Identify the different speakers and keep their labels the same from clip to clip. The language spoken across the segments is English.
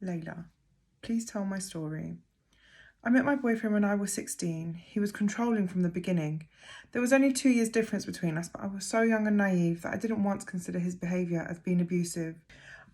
Speaker 1: Lejla, please tell my story. I met my boyfriend when I was 16. He was controlling from the beginning. There was only 2 years difference between us, but I was so young and naive that I didn't once consider his behaviour as being abusive.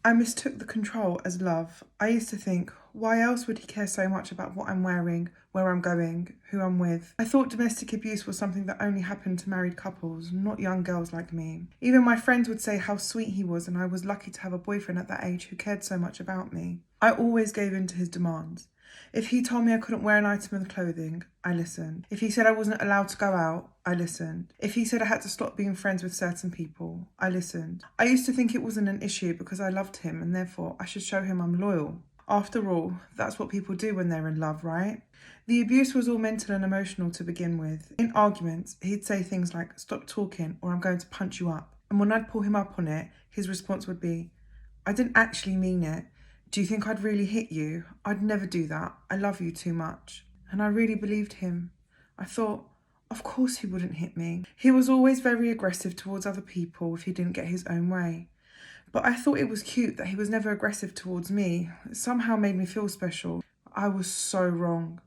Speaker 1: I mistook the control as love. I used to think, why else would he care so much about what I'm wearing, where I'm going, who I'm with? I thought domestic abuse was something that only happened to married couples, not young girls like me. Even my friends would say how sweet he was, and I was lucky to have a boyfriend at that age who cared so much about me. I always gave in to his demands. If he told me I couldn't wear an item of clothing, I listened. If he said I wasn't allowed to go out, I listened. If he said I had to stop being friends with certain people, I listened. I used to think it wasn't an issue because I loved him and therefore I should show him I'm loyal. After all, that's what people do when they're in love, right? The abuse was all mental and emotional to begin with. In arguments, he'd say things like, "Stop talking or I'm going to punch you up." And when I'd pull him up on it, his response would be, "I didn't actually mean it. Do you think I'd really hit you? I'd never do that. I love you too much." And I really believed him. I thought, of course he wouldn't hit me. He was always very aggressive towards other people if he didn't get his own way. But I thought it was cute that he was never aggressive towards me. It somehow made me feel special. I was so wrong.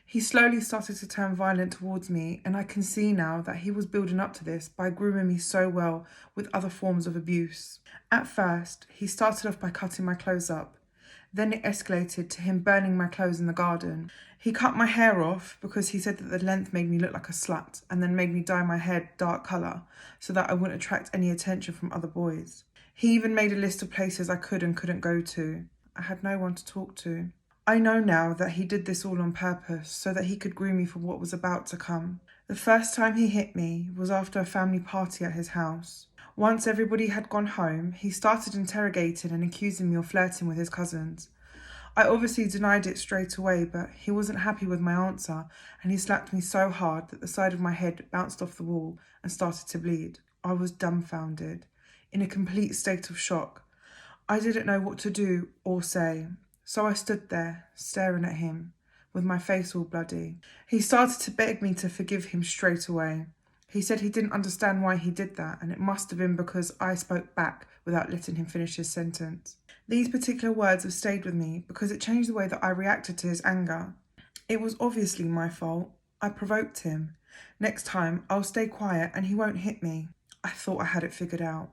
Speaker 1: He slowly started to turn violent towards me, and I can see now that he was building up to this by grooming me so well with other forms of abuse. At first, he started off by cutting my clothes up. Then it escalated to him burning my clothes in the garden. He cut my hair off because he said that the length made me look like a slut, and then made me dye my hair dark colour so that I wouldn't attract any attention from other boys. He even made a list of places I could and couldn't go to. I had no one to talk to. I know now that he did this all on purpose so that he could groom me for what was about to come. The first time he hit me was after a family party at his house. Once everybody had gone home, he started interrogating and accusing me of flirting with his cousins. I obviously denied it straight away, but he wasn't happy with my answer and he slapped me so hard that the side of my head bounced off the wall and started to bleed. I was dumbfounded, in a complete state of shock. I didn't know what to do or say. So I stood there, staring at him, with my face all bloody. He started to beg me to forgive him straight away. He said he didn't understand why he did that, and it must have been because I spoke back without letting him finish his sentence. These particular words have stayed with me because it changed the way that I reacted to his anger. It was obviously my fault. I provoked him. Next time, I'll stay quiet and he won't hit me. I thought I had it figured out.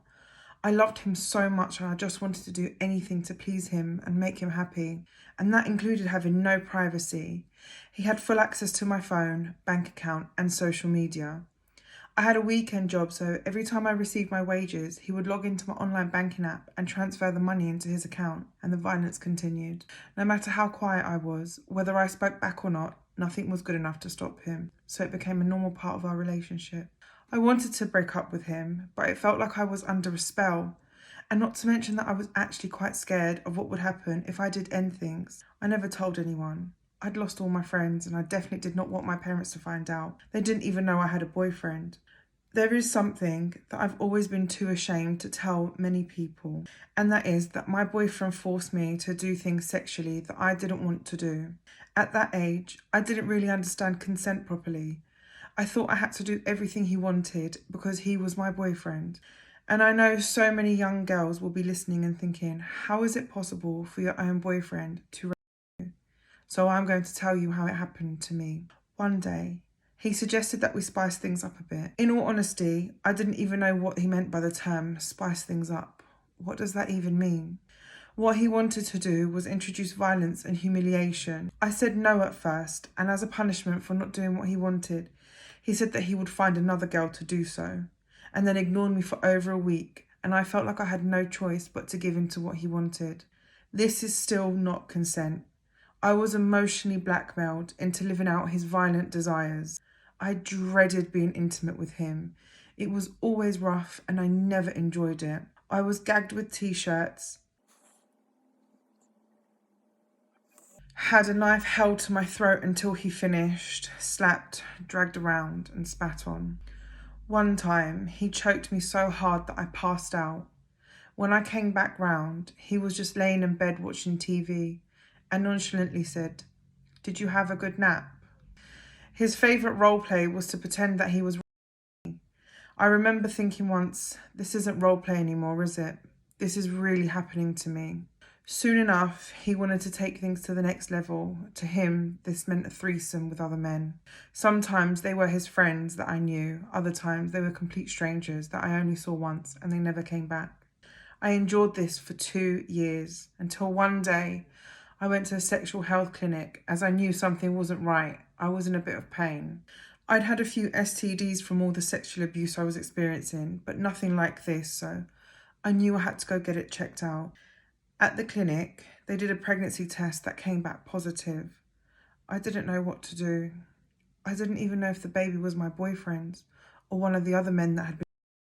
Speaker 1: I loved him so much and I just wanted to do anything to please him and make him happy. And that included having no privacy. He had full access to my phone, bank account and social media. I had a weekend job, so every time I received my wages, he would log into my online banking app and transfer the money into his account, and the violence continued. No matter how quiet I was, whether I spoke back or not, nothing was good enough to stop him, so it became a normal part of our relationship. I wanted to break up with him, but it felt like I was under a spell. And not to mention that I was actually quite scared of what would happen if I did end things. I never told anyone. I'd lost all my friends and I definitely did not want my parents to find out. They didn't even know I had a boyfriend. There is something that I've always been too ashamed to tell many people, and that is that my boyfriend forced me to do things sexually that I didn't want to do. At that age, I didn't really understand consent properly. I thought I had to do everything he wanted because he was my boyfriend. And I know so many young girls will be listening and thinking, how is it possible for your own boyfriend to rape you? So I'm going to tell you how it happened to me. One day, he suggested that we spice things up a bit. In all honesty, I didn't even know what he meant by the term spice things up. What does that even mean? What he wanted to do was introduce violence and humiliation. I said no at first, and as a punishment for not doing what he wanted, he said that he would find another girl to do so, and then ignored me for over a week, and I felt like I had no choice but to give in to what he wanted. This is still not consent. I was emotionally blackmailed into living out his violent desires. I dreaded being intimate with him. It was always rough and I never enjoyed it. I was gagged with t-shirts, had a knife held to my throat until he finished, slapped, dragged around and spat on. One time, he choked me so hard that I passed out. When I came back round, he was just laying in bed watching TV and nonchalantly said, "Did you have a good nap?" His favourite role play was to pretend that he was me. I remember thinking once, this isn't role play anymore, is it? This is really happening to me. Soon enough, he wanted to take things to the next level. To him, this meant a threesome with other men. Sometimes they were his friends that I knew, other times they were complete strangers that I only saw once and they never came back. I endured this for 2 years until one day I went to a sexual health clinic as I knew something wasn't right. I was in a bit of pain. I'd had a few STDs from all the sexual abuse I was experiencing, but nothing like this, so I knew I had to go get it checked out. At the clinic, they did a pregnancy test that came back positive. I didn't know what to do. I didn't even know if the baby was my boyfriend's or one of the other men that had been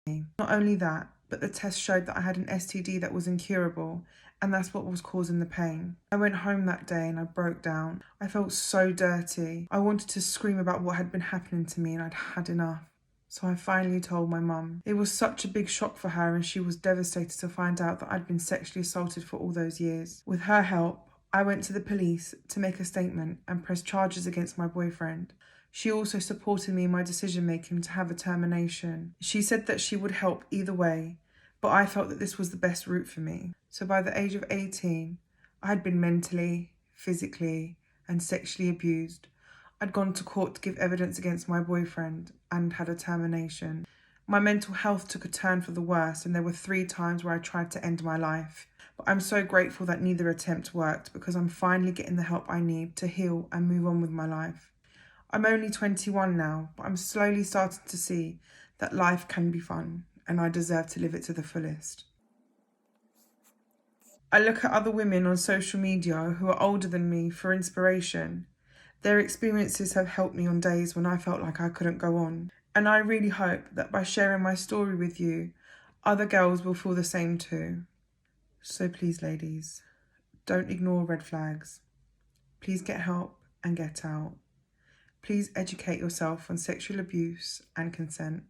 Speaker 1: with me. Not only that, but the test showed that I had an STD that was incurable, and that's what was causing the pain. I went home that day and I broke down. I felt so dirty. I wanted to scream about what had been happening to me and I'd had enough. So I finally told my mum. It was such a big shock for her and she was devastated to find out that I'd been sexually assaulted for all those years. With her help, I went to the police to make a statement and press charges against my boyfriend. She also supported me in my decision making to have a termination. She said that she would help either way, but I felt that this was the best route for me. So by the age of 18, I had been mentally, physically, and sexually abused. I'd gone to court to give evidence against my boyfriend and had a termination. My mental health took a turn for the worse, and there were 3 times where I tried to end my life. But I'm so grateful that neither attempt worked because I'm finally getting the help I need to heal and move on with my life. I'm only 21 now, but I'm slowly starting to see that life can be fun and I deserve to live it to the fullest. I look at other women on social media who are older than me for inspiration. Their experiences have helped me on days when I felt like I couldn't go on. And I really hope that by sharing my story with you, other girls will feel the same too. So please, ladies, don't ignore red flags. Please get help and get out. Please educate yourself on sexual abuse and consent.